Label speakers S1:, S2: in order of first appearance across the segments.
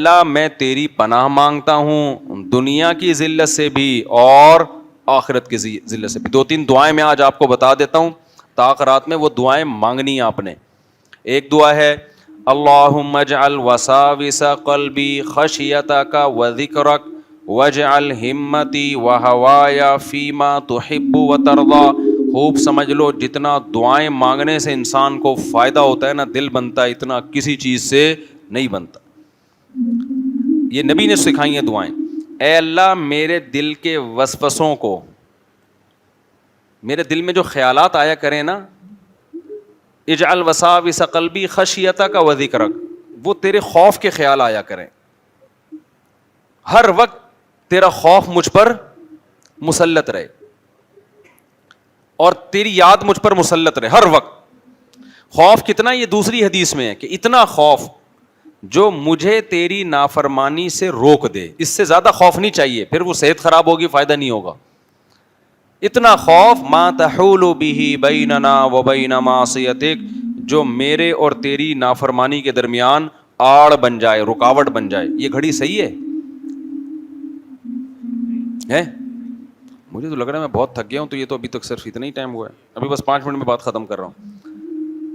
S1: اللہ میں تیری پناہ مانگتا ہوں دنیا کی ذلت سے بھی اور آخرت کی ذلت سے بھی. 2-3 دعائیں میں آج آپ کو بتا دیتا ہوں تاکہ رات میں وہ دعائیں مانگنی ہیں آپ نے. ایک دعا ہے اللہم اجعل وساوس قلبی خشیتک وذکرک واجعل ہمتی وہوایا فیما تحب وترضی. خوب سمجھ لو جتنا دعائیں مانگنے سے انسان کو فائدہ ہوتا ہے نا, دل بنتا ہے, اتنا کسی چیز سے نہیں بنتا. یہ نبی نے سکھائی ہیں دعائیں. اے اللہ میرے دل کے وسوسوں کو, میرے دل میں جو خیالات آیا کریں نا, اجعل وساوس قلبی خشیتک وذکرک, وہ تیرے خوف کے خیال آیا کریں. ہر وقت تیرا خوف مجھ پر مسلط رہے اور تیری یاد مجھ پر مسلط رہے ہر وقت. خوف کتنا, یہ دوسری حدیث میں ہے کہ اتنا خوف جو مجھے تیری نافرمانی سے روک دے. اس سے زیادہ خوف نہیں چاہیے, پھر وہ صحت خراب ہوگی, فائدہ نہیں ہوگا. اتنا خوف ما تحول به بیننا وبین معصیتک, جو میرے اور تیری نافرمانی کے درمیان آڑ بن جائے, رکاوٹ بن جائے. یہ گھڑی صحیح ہے؟ مجھے تو لگ رہا ہے میں بہت تھک گیا ہوں, تو یہ تو ابھی تک صرف اتنا ہی ٹائم ہوا ہے, ابھی بس 5 منٹ میں بات ختم کر رہا ہوں.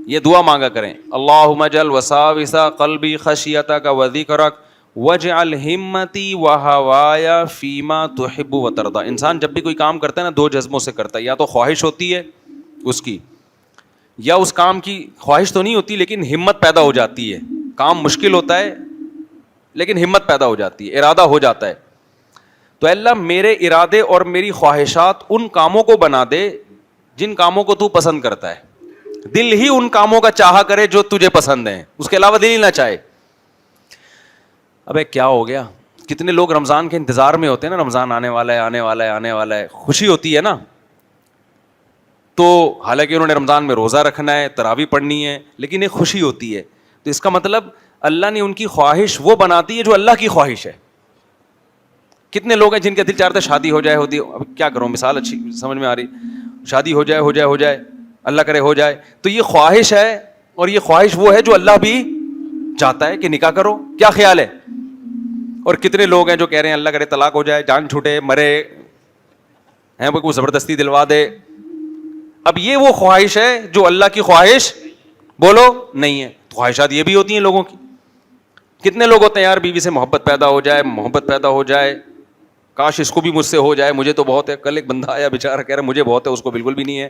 S1: یہ دعا مانگا کریں اللہم اجعل وساوس قلبی خشیتک وذکرک واجعل ہمتی وہوایا فیما تحب وترضی. انسان جب بھی کوئی کام کرتا ہے نا 2 جذبوں سے کرتا ہے, یا تو خواہش ہوتی ہے اس کی, یا اس کام کی خواہش تو نہیں ہوتی لیکن ہمت پیدا ہو جاتی ہے. کام مشکل ہوتا ہے لیکن ہمت پیدا ہو جاتی ہے, ارادہ ہو جاتا ہے. تو اللہ میرے ارادے اور میری خواہشات ان کاموں کو بنا دے جن کاموں کو تو پسند کرتا ہے. دل ہی ان کاموں کا چاہا کرے جو تجھے پسند ہیں, اس کے علاوہ دل ہی نہ چاہے. ابے کیا ہو گیا, کتنے لوگ رمضان کے انتظار میں ہوتے ہیں نا, رمضان آنے والا ہے آنے والا ہے آنے والا ہے, خوشی ہوتی ہے نا. تو حالانکہ انہوں نے رمضان میں روزہ رکھنا ہے, تراویح پڑھنی ہے, لیکن ایک خوشی ہوتی ہے. تو اس کا مطلب اللہ نے ان کی خواہش وہ بناتی ہے جو اللہ کی خواہش ہے. کتنے لوگ ہیں جن کا دل چاہتا ہے شادی ہو جائے, ہوتی, اب کیا کروں, مثال اچھی سمجھ میں آ رہی, شادی ہو جائے ہو جائے ہو جائے, اللہ کرے ہو جائے. تو یہ خواہش ہے, اور یہ خواہش وہ ہے جو اللہ بھی چاہتا ہے کہ نکاح کرو. کیا خیال ہے؟ اور کتنے لوگ ہیں جو کہہ رہے ہیں اللہ کرے طلاق ہو جائے, جان چھوٹے, مرے ہیں, وہ کوئی زبردستی دلوا دے. اب یہ وہ خواہش ہے جو اللہ کی خواہش بولو نہیں ہے. خواہشات یہ بھی ہوتی ہیں لوگوں کی. کتنے لوگ ہوتے ہیں یار بیوی سے محبت پیدا ہو جائے, محبت پیدا ہو جائے, کاش اس کو بھی مجھ سے ہو جائے, مجھے تو بہت ہے. کل ایک بندہ آیا بیچارہ کہہ رہا مجھے بہت ہے, اس کو بالکل بھی نہیں ہے.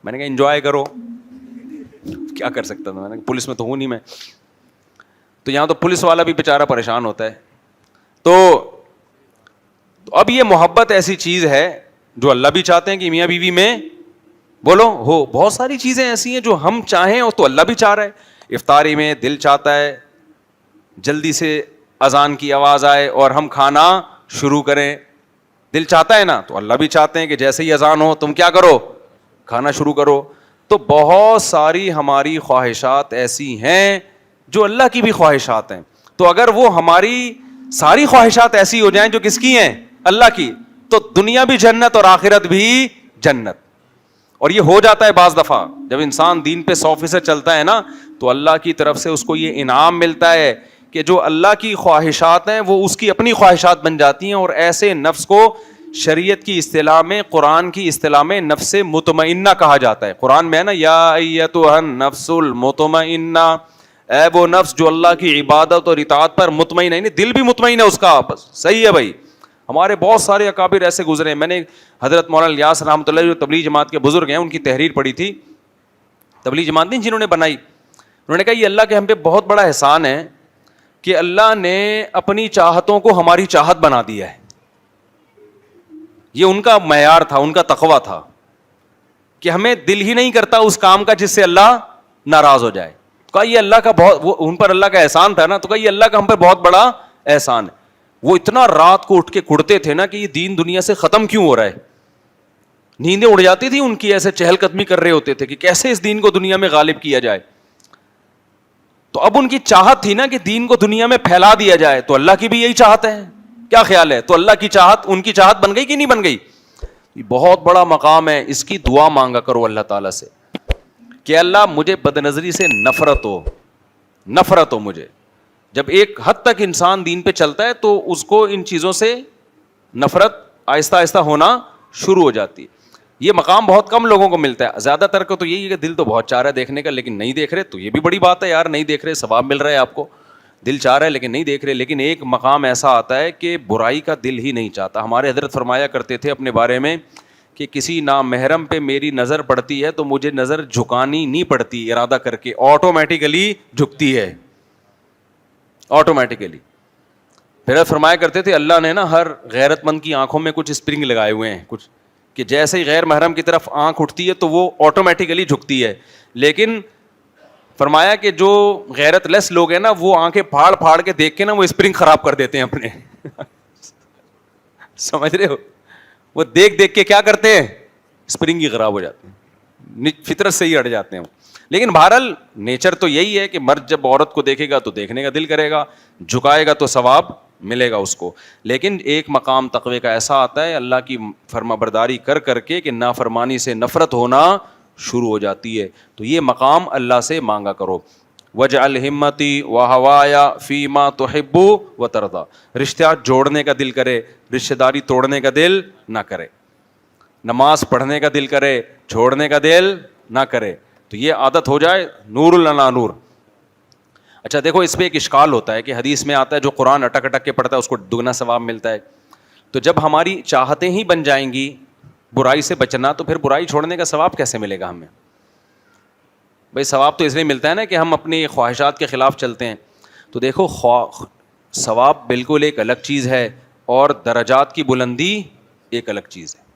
S1: میں نے کہا انجوائے کرو, کیا کر سکتا تھا, میں نے کہا پولیس میں تو ہوں نہیں میں. تو یہاں تو پولیس والا بھی بیچارہ پریشان ہوتا ہے. تو اب یہ محبت ایسی چیز ہے جو اللہ بھی چاہتے ہیں کہ میاں بیوی میں بولو ہو. بہت ساری چیزیں ایسی ہیں جو ہم چاہیں اور تو اللہ بھی چاہ رہا ہے. افطاری میں دل چاہتا ہے جلدی سے اذان کی آواز آئے اور ہم کھانا شروع کریں, دل چاہتا ہے نا. تو اللہ بھی چاہتے ہیں کہ جیسے ہی اذان ہو تم کیا کرو, کھانا شروع کرو. تو بہت ساری ہماری خواہشات ایسی ہیں جو اللہ کی بھی خواہشات ہیں. تو اگر وہ ہماری ساری خواہشات ایسی ہو جائیں جو کس کی ہیں, اللہ کی, تو دنیا بھی جنت اور آخرت بھی جنت. اور یہ ہو جاتا ہے بعض دفعہ جب انسان دین پہ 100% چلتا ہے نا, تو اللہ کی طرف سے اس کو یہ انعام ملتا ہے کہ جو اللہ کی خواہشات ہیں وہ اس کی اپنی خواہشات بن جاتی ہیں. اور ایسے نفس کو شریعت کی اصطلاح میں, قرآن کی اصطلاح میں نفس مطمئنہ کہا جاتا ہے. قرآن میں ہے نا یا ایتھا النفس المطمئنہ, اے وہ نفس جو اللہ کی عبادت اور اطاعت پر مطمئن ہے. دل بھی مطمئن ہے اس کا, بس صحیح ہے بھائی. ہمارے بہت سارے اکابر ایسے گزرے ہیں. میں نے حضرت مولانا الیاس رحمۃ اللہ جو تبلیغ جماعت کے بزرگ ہیں ان کی تحریر پڑھی تھی. تبلیغ جماعت نہیں جنہوں نے بنائی, انہوں نے کہا یہ اللہ کے ہم پہ بہت بڑا احسان ہے کہ اللہ نے اپنی چاہتوں کو ہماری چاہت بنا دیا ہے. یہ ان کا معیار تھا, ان کا تقویٰ تھا کہ ہمیں دل ہی نہیں کرتا اس کام کا جس سے اللہ ناراض ہو جائے. کہا یہ اللہ کا بہت, وہ ان پر اللہ کا احسان تھا نا, تو کہا یہ اللہ کا ہم پر بہت بڑا احسان ہے. وہ اتنا رات کو اٹھ کے کڑتے تھے نا کہ یہ دین دنیا سے ختم کیوں ہو رہا ہے. نیندیں اڑ جاتی تھی ان کی, ایسے چہل قدمی کر رہے ہوتے تھے کہ کیسے اس دین کو دنیا میں غالب کیا جائے. تو اب ان کی چاہت تھی نا کہ دین کو دنیا میں پھیلا دیا جائے, تو اللہ کی بھی یہی چاہت ہے. کیا خیال ہے؟ تو اللہ کی چاہت ان کی چاہت بن گئی کہ نہیں بن گئی؟ یہ بہت بڑا مقام ہے. اس کی دعا مانگا کرو اللہ تعالیٰ سے کہ اللہ مجھے بد نظری سے نفرت ہو, نفرت ہو مجھے, جب ایک حد تک انسان دین پہ چلتا ہے تو اس کو ان چیزوں سے نفرت آہستہ آہستہ ہونا شروع ہو جاتی ہے. یہ مقام بہت کم لوگوں کو ملتا ہے. زیادہ تر کو تو یہی ہے کہ دل تو بہت چاہ رہا ہے دیکھنے کا لیکن نہیں دیکھ رہے, تو یہ بھی بڑی بات ہے یار, نہیں دیکھ رہے, ثواب مل رہا ہے آپ کو, دل چاہ رہا ہے لیکن نہیں دیکھ رہے. لیکن ایک مقام ایسا آتا ہے کہ برائی کا دل ہی نہیں چاہتا. ہمارے حضرت فرمایا کرتے تھے اپنے بارے میں کہ کسی نامحرم پہ میری نظر پڑتی ہے تو مجھے نظر جھکانی نہیں پڑتی, ارادہ کر کے آٹومیٹیکلی جھکتی ہے, آٹومیٹیکلی. پھر فرمایا کرتے تھے اللہ نے نا ہر غیرت مند کی آنکھوں میں کچھ اسپرنگ لگائے ہوئے ہیں, کچھ کہ جیسے ہی غیر محرم کی طرف آنکھ اٹھتی ہے تو وہ آٹومیٹیکلی جھکتی ہے. لیکن فرمایا کہ جو غیرت لیس لوگ ہیں نا وہ آنکھیں پھاڑ پھاڑ کے دیکھ کے نا وہ اسپرنگ خراب کر دیتے ہیں اپنے. سمجھ رہے ہو, وہ دیکھ دیکھ کے کیا کرتے ہیں, اسپرنگ ہی خراب ہو جاتے ہیں, فطرت سے ہی ہٹ جاتے ہیں. لیکن بہرحال نیچر تو یہی ہے کہ مرد جب عورت کو دیکھے گا تو دیکھنے کا دل کرے گا, جھکائے گا تو ثواب ملے گا اس کو. لیکن ایک مقام تقوی کا ایسا آتا ہے اللہ کی فرما برداری کر کر کے کہ نافرمانی سے نفرت ہونا شروع ہو جاتی ہے. تو یہ مقام اللہ سے مانگا کرو. وجعل ہمتی وہوایا فیما تحب وترضا, رشتہ جوڑنے کا دل کرے, رشتہ داری توڑنے کا دل نہ کرے, نماز پڑھنے کا دل کرے, چھوڑنے کا دل نہ کرے. تو یہ عادت ہو جائے, نور لنا نور. اچھا دیکھو اس پہ ایک اشکال ہوتا ہے کہ حدیث میں آتا ہے جو قرآن اٹک اٹک کے پڑھتا ہے اس کو دگنا ثواب ملتا ہے. تو جب ہماری چاہتیں ہی بن جائیں گی برائی سے بچنا تو پھر برائی چھوڑنے کا ثواب کیسے ملے گا ہمیں؟ بھائی ثواب تو اس لیے ملتا ہے نا کہ ہم اپنی خواہشات کے خلاف چلتے ہیں. تو دیکھو ثواب بالکل ایک الگ چیز ہے اور درجات کی بلندی ایک الگ چیز ہے.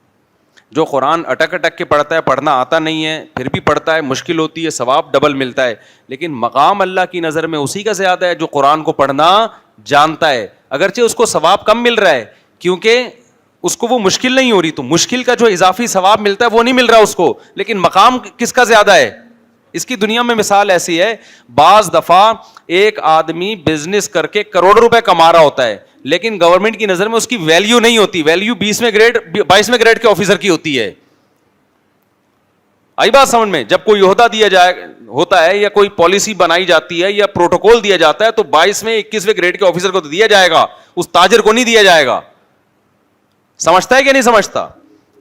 S1: جو قرآن اٹک اٹک کے پڑھتا ہے, پڑھنا آتا نہیں ہے پھر بھی پڑھتا ہے, مشکل ہوتی ہے, ثواب ڈبل ملتا ہے. لیکن مقام اللہ کی نظر میں اسی کا زیادہ ہے جو قرآن کو پڑھنا جانتا ہے, اگرچہ اس کو ثواب کم مل رہا ہے کیونکہ اس کو وہ مشکل نہیں ہو رہی. تو مشکل کا جو اضافی ثواب ملتا ہے وہ نہیں مل رہا اس کو, لیکن مقام کس کا زیادہ ہے. اس کی دنیا میں مثال ایسی ہے, بعض دفعہ ایک آدمی بزنس کر کے کروڑ روپے کما رہا ہوتا ہے لیکن گورنمنٹ کی نظر میں اس کی ویلیو نہیں ہوتی, ویلیو 22ویں گریڈ کے آفیسر کی ہوتی ہے. آئی بات سمجھ میں؟ جب کوئی عہدہ دیا جائے ہوتا ہے یا کوئی پالیسی بنائی جاتی ہے یا پروٹوکول دیا جاتا ہے تو 22ویں 21ویں گریڈ کے آفیسر کو تو دیا جائے گا, اس تاجر کو نہیں دیا جائے گا. سمجھتا ہے کہ نہیں سمجھتا؟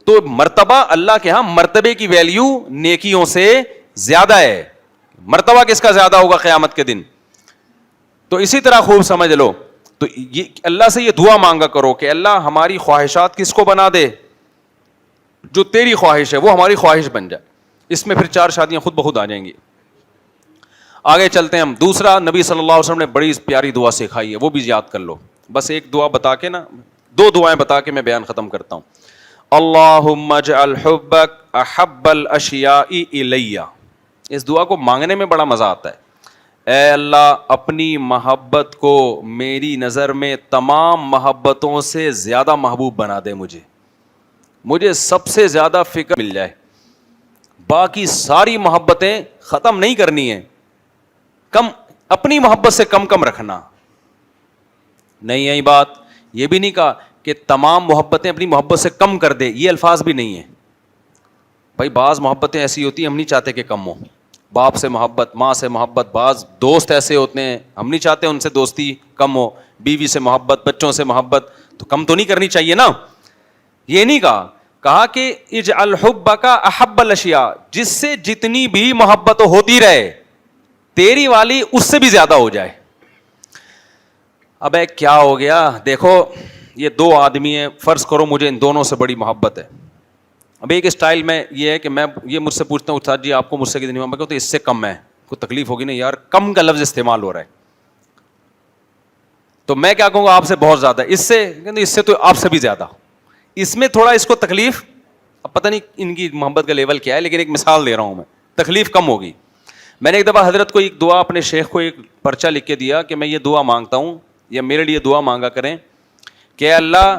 S1: تو مرتبہ اللہ کے ہاں مرتبے کی ویلیو نیکیوں سے زیادہ ہے. مرتبہ کس کا زیادہ ہوگا قیامت کے دن؟ تو اسی طرح خوب سمجھ لو. تو یہ اللہ سے یہ دعا مانگا کرو کہ اللہ ہماری خواہشات کس کو بنا دے, جو تیری خواہش ہے وہ ہماری خواہش بن جائے. اس میں پھر 4 شادیاں خود بخود آ جائیں گی. آگے چلتے ہیں ہم. دوسرا نبی صلی اللہ علیہ وسلم نے بڑی پیاری دعا سکھائی ہے, وہ بھی یاد کر لو. بس ایک دعا بتا کے نا, 2 دعائیں بتا کے میں بیان ختم کرتا ہوں. اللہم اجعل حبک احب الاشیاء الی. اس دعا کو مانگنے میں بڑا مزہ آتا ہے. اے اللہ اپنی محبت کو میری نظر میں تمام محبتوں سے زیادہ محبوب بنا دے. مجھے سب سے زیادہ فکر مل جائے, باقی ساری محبتیں ختم نہیں کرنی ہے, کم اپنی محبت سے کم رکھنا. نہیں یہی بات, یہ بھی نہیں کہا کہ تمام محبتیں اپنی محبت سے کم کر دے, یہ الفاظ بھی نہیں ہیں. بھائی بعض محبتیں ایسی ہوتی ہیں ہم نہیں چاہتے کہ کم ہو. باپ سے محبت, ماں سے محبت, بعض دوست ایسے ہوتے ہیں ہم نہیں چاہتے ان سے دوستی کم ہو. بیوی سے محبت, بچوں سے محبت, تو کم تو نہیں کرنی چاہیے نا. یہ نہیں کہا کہ اجعل حبک احب الاشیاء, جس سے جتنی بھی محبت ہوتی رہے تیری والی اس سے بھی زیادہ ہو جائے. اب کیا ہو گیا؟ دیکھو یہ 2 آدمی ہیں, فرض کرو مجھے ان دونوں سے بڑی محبت ہے. اب ایک اسٹائل میں یہ ہے کہ میں یہ مجھ سے پوچھتا ہوں استاد جی آپ کو مجھ سے کتنی محبت ہے, تو اس سے کم ہے. کوئی تکلیف ہوگی نہیں یار, کم کا لفظ استعمال ہو رہا ہے. تو میں کیا کہوں گا آپ سے بہت زیادہ, اس سے تو آپ سے بھی زیادہ. اس میں تھوڑا اس کو تکلیف, اب پتہ نہیں ان کی محبت کا لیول کیا ہے, لیکن ایک مثال دے رہا ہوں میں, تکلیف کم ہوگی. میں نے ایک دفعہ حضرت کو ایک دعا, اپنے شیخ کو ایک پرچہ لکھ کے دیا کہ میں یہ دعا مانگتا ہوں یا میرے لیے دعا مانگا کریں کہ اللہ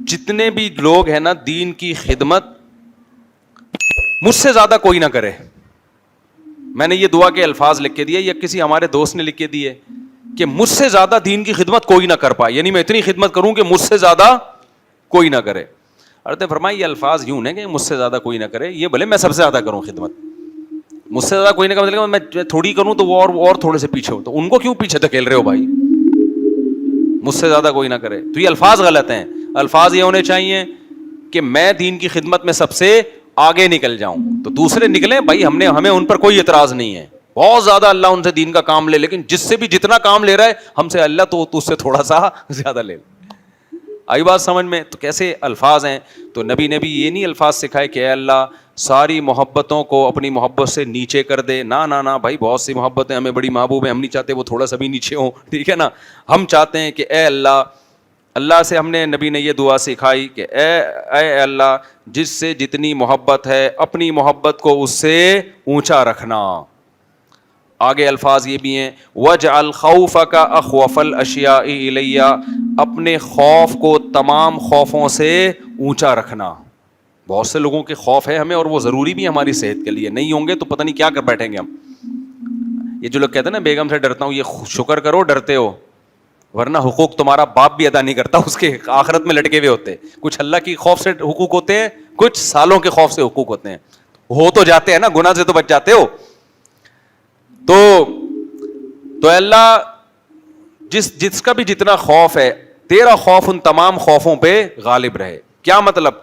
S1: جتنے بھی لوگ ہیں نا دین کی خدمت مجھ سے زیادہ کوئی نہ کرے. میں نے یہ دعا کے الفاظ لکھ کے دیے یا کسی ہمارے دوست نے لکھ کے دیے کہ مجھ سے زیادہ دین کی خدمت کوئی نہ کر پائے, یعنی میں اتنی خدمت کروں کہ مجھ سے زیادہ کوئی نہ کرے. حضرت فرمائی یہ الفاظ یوں ہیں کہ مجھ سے زیادہ کوئی نہ کرے, یہ بھلے میں سب سے زیادہ کروں خدمت, مجھ سے زیادہ کوئی نہیں کر، میں تھوڑی کروں تو وہ اور تھوڑے سے پیچھے ہو، تو ان کو کیوں پیچھے دھکیل رہے ہو بھائی؟ مجھ سے زیادہ کوئی نہ کرے. تو یہ الفاظ غلط ہیں. الفاظ یہ ہونے چاہیے کہ میں دین کی خدمت میں سب سے آگے نکل جاؤں، تو دوسرے نکلیں بھائی، ہمیں ان پر کوئی اعتراض نہیں ہے. بہت زیادہ اللہ ان سے دین کا کام لے، لیکن جس سے بھی جتنا کام لے رہا ہے ہم سے اللہ، تو اس سے تھوڑا سا زیادہ لے. آئی بات سمجھ میں؟ تو کیسے الفاظ ہیں. تو نبی نے بھی یہ نہیں الفاظ سکھائے کہ اے اللہ ساری محبتوں کو اپنی محبت سے نیچے کر دے. نہ بھائی، بہت سی محبتیں ہمیں بڑی محبوب ہیں، ہم نہیں چاہتے وہ تھوڑا سا بھی نیچے ہوں، ٹھیک ہے نا. ہم چاہتے ہیں کہ اے اللہ سے ہم نے، نبی نے یہ دعا سکھائی کہ اے اللہ جس سے جتنی محبت ہے اپنی محبت کو اس سے اونچا رکھنا. آگے الفاظ یہ بھی ہیں وَاجْعَلْ خَوْفَكَ أَخْوَفَ الْأَشْيَاءِ إِلَيَّ، اپنے خوف کو تمام خوفوں سے اونچا رکھنا. بہت سے لوگوں کے خوف ہے ہمیں، اور وہ ضروری بھی ہے ہماری صحت کے لیے. نہیں ہوں گے تو پتہ نہیں کیا کر بیٹھیں گے ہم. یہ جو لوگ کہتے ہیں نا بیگم سے ڈرتا ہوں، یہ شکر کرو ڈرتے ہو، ورنہ حقوق تمہارا باپ بھی ادا نہیں کرتا، اس کے آخرت میں لٹکے ہوئے ہوتے. کچھ اللہ کی خوف سے حقوق ہوتے ہیں، کچھ سالوں کے خوف سے حقوق ہوتے ہیں. ہو تو جاتے ہیں نا، گناہ سے تو بچ جاتے ہو. تو اللہ جس کا بھی جتنا خوف ہے، تیرا خوف ان تمام خوفوں پہ غالب رہے. کیا مطلب؟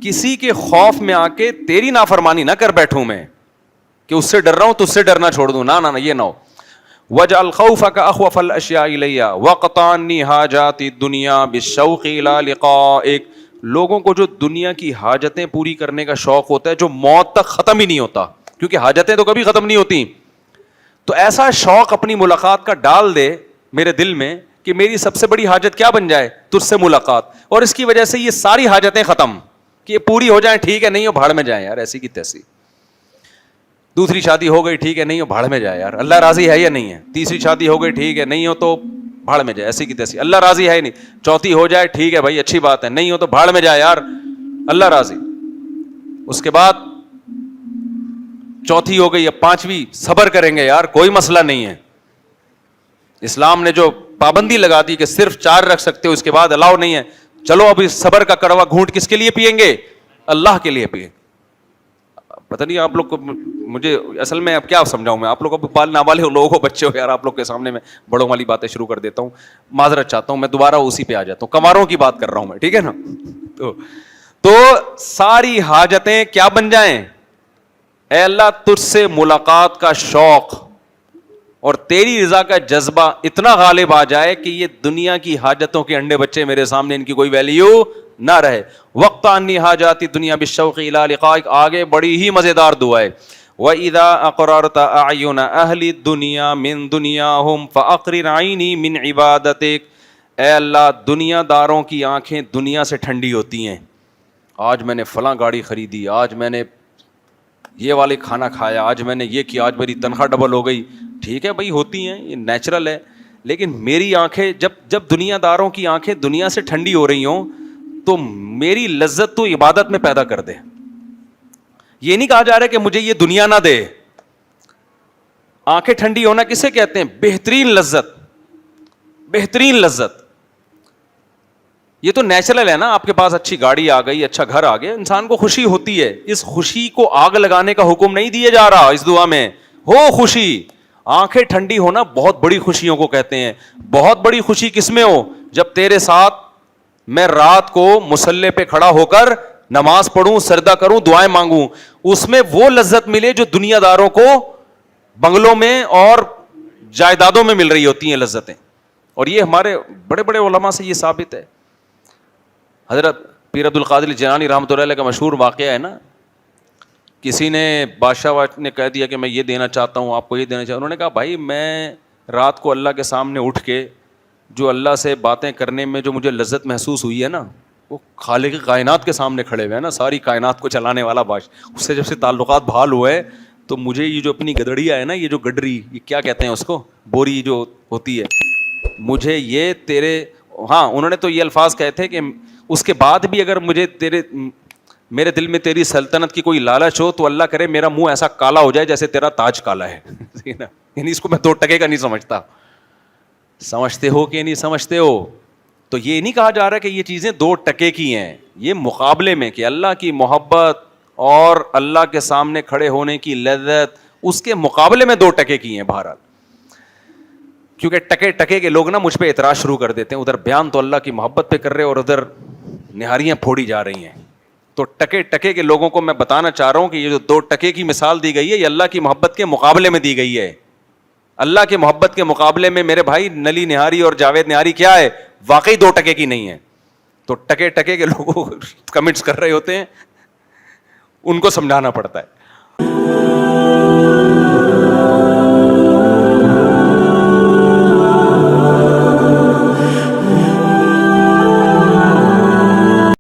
S1: کسی کے خوف میں آ کے تیری نافرمانی نہ کر بیٹھوں میں کہ اس سے ڈر رہا ہوں تو اس سے ڈرنا چھوڑ دوں. نہ یہ نہ ہو. وَاجْعَلْ خَوْفَكَ أَخْوَفَ الْأَشْيَاءِ إِلَيَّ وَاقْطَعْنِي حَاجَاتِ الدُّنْيَا بِالشَّوْقِ إِلَىٰ لِقَائِكَ. لوگوں کو جو دنیا کی حاجتیں پوری کرنے کا شوق ہوتا ہے جو موت تک ختم ہی نہیں ہوتا، کیونکہ حاجتیں تو کبھی ختم نہیں ہوتی. تو ایسا شوق اپنی ملاقات کا ڈال دے میرے دل میں کہ میری سب سے بڑی حاجت کیا بن جائے؟ تجھ سے ملاقات. اور اس کی وجہ سے یہ ساری حاجتیں ختم، کہ یہ پوری ہو جائیں، ٹھیک ہے، نہیں ہو بھاڑ میں جائیں یار، ایسی کی تیسی. دوسری شادی ہو گئی، ٹھیک ہے، نہیں ہو بھاڑ میں جائے یار، اللہ راضی ہے یا نہیں ہے. تیسری شادی ہو گئی، ٹھیک ہے، نہیں ہو تو بھاڑ میں جائے، ایسی کی تیسی، اللہ راضی ہے نہیں. چوتھی ہو جائے، ٹھیک ہے بھائی، اچھی بات ہے، نہیں ہو تو بھاڑ میں جائے یار، اللہ راضی. اس کے بعد چوتھی ہو گئی، اب پانچویں صبر کریں گے یار، کوئی مسئلہ نہیں ہے. اسلام نے جو پابندی لگا دی کہ صرف 4 رکھ سکتے ہو، اس کے بعد الاؤ نہیں ہے. چلو اب اس صبر کا کڑوا گھونٹ کس کے لیے پیئیں گے؟ اللہ کے لیے پیئیں. پتہ نہیں آپ لوگ کو، مجھے اصل میں اب کیا سمجھاؤں میں آپ لوگ کو، نابالغ لوگوں کو، بچے ہو یار، آپ لوگ کے سامنے میں بڑوں والی باتیں شروع کر دیتا ہوں. معذرت چاہتا ہوں، میں دوبارہ اسی پہ آ جاتا ہوں. کماروں کی بات کر رہا ہوں میں، ٹھیک ہے نا. تو ساری حاجتیں کیا بن جائیں؟ اے اللہ تجھ سے ملاقات کا شوق اور تیری رضا کا جذبہ اتنا غالب آ جائے کہ یہ دنیا کی حاجتوں کے انڈے بچے میرے سامنے، ان کی کوئی ویلیو نہ رہے. وقت انی حاجات الدنیا بالشوق الی لقائک. آگے بڑی ہی مزیدار دعا ہے. وَإِذَا أَقْرَرْتَ أَعْيُنَ أَهْلِ الدُّنْيَا مِنْ دُنْيَاهُمْ فَأَقْرِرْ عَيْنِي مِنْ عِبَادَتِكَ. اے اللہ دنیا داروں کی آنکھیں دنیا سے ٹھنڈی ہوتی ہیں. آج میں نے فلاں گاڑی خریدی، آج میں نے یہ والے کھانا کھایا، آج میں نے یہ کیا، آج میری تنخواہ ڈبل ہو گئی. ٹھیک ہے بھائی، ہوتی ہیں، یہ نیچرل ہے. لیکن میری آنکھیں جب دنیا داروں کی آنکھیں دنیا سے ٹھنڈی ہو رہی ہوں تو میری لذت تو عبادت میں پیدا کر دے. یہ نہیں کہا جا رہا کہ مجھے یہ دنیا نہ دے. آنکھیں ٹھنڈی ہونا کسے کہتے ہیں؟ بہترین لذت، بہترین لذت. یہ تو نیچرل ہے نا. آپ کے پاس اچھی گاڑی آ گئی، اچھا گھر آ گیا، انسان کو خوشی ہوتی ہے. اس خوشی کو آگ لگانے کا حکم نہیں دیا جا رہا اس دعا میں. ہو خوشی، آنکھیں ٹھنڈی ہونا بہت بڑی خوشیوں کو کہتے ہیں. بہت بڑی خوشی کس میں ہو؟ جب تیرے ساتھ میں رات کو مصلی پہ کھڑا ہو کر نماز پڑھوں، سجدہ کروں، دعائیں مانگوں. اس میں وہ لذت ملے جو دنیا داروں کو بنگلوں میں اور جائیدادوں میں مل رہی ہوتی ہیں لذتیں. اور یہ ہمارے بڑے بڑے علماء سے یہ ثابت ہے. حضرت پیر عبد القادر جیلانی رحمۃ اللہ علیہ کا مشہور واقعہ ہے نا. کسی نے بادشاہ نے کہہ دیا کہ میں یہ دینا چاہتا ہوں، آپ کو یہ دینا چاہتا ہوں. انہوں نے کہا بھائی میں رات کو اللہ کے سامنے اٹھ کے جو اللہ سے باتیں کرنے میں جو مجھے لذت محسوس ہوئی ہے نا، وہ خالق کائنات کے سامنے کھڑے ہوئے ہیں نا، ساری کائنات کو چلانے والا بادشاہ، اس سے جب سے تعلقات بحال ہوئے تو مجھے یہ جو اپنی گدڑیا ہے نا، یہ جو گڈری، یہ کیا کہتے ہیں اس کو، بوری جو ہوتی ہے، مجھے یہ تیرے، ہاں انہوں نے تو یہ الفاظ کہے تھے کہ اس کے بعد بھی اگر مجھے میرے دل میں تیری سلطنت کی کوئی لالچ ہو تو اللہ کرے میرا منہ ایسا کالا ہو جائے جیسے تیرا تاج کالا ہے. یعنی اس کو میں 2 ٹکے کا نہیں سمجھتا. سمجھتے ہو کہ نہیں سمجھتے ہو؟ تو یہ نہیں کہا جا رہا کہ یہ چیزیں 2 ٹکے کی ہیں. یہ مقابلے میں کہ اللہ کی محبت اور اللہ کے سامنے کھڑے ہونے کی لذت اس کے مقابلے میں 2 ٹکے کی ہیں بہرحال. کیونکہ ٹکے ٹکے کے لوگ نا مجھ پہ اعتراض شروع کر دیتے ہیں, ادھر بیان تو اللہ کی محبت پہ کر رہے اور ادھر نہاریاں پھوڑی جا رہی ہیں. تو ٹکے ٹکے کے لوگوں کو میں بتانا چاہ رہا ہوں کہ یہ جو 2 ٹکے کی مثال دی گئی ہے یہ اللہ کی محبت کے مقابلے میں دی گئی ہے. اللہ کے محبت کے مقابلے میں میرے بھائی نلی نہاری اور جاوید نہاری کیا ہے, واقعی 2 ٹکے کی نہیں ہے. تو ٹکے ٹکے کے لوگوں کمنٹس کر رہے ہوتے ہیں, ان کو سمجھانا پڑتا ہے.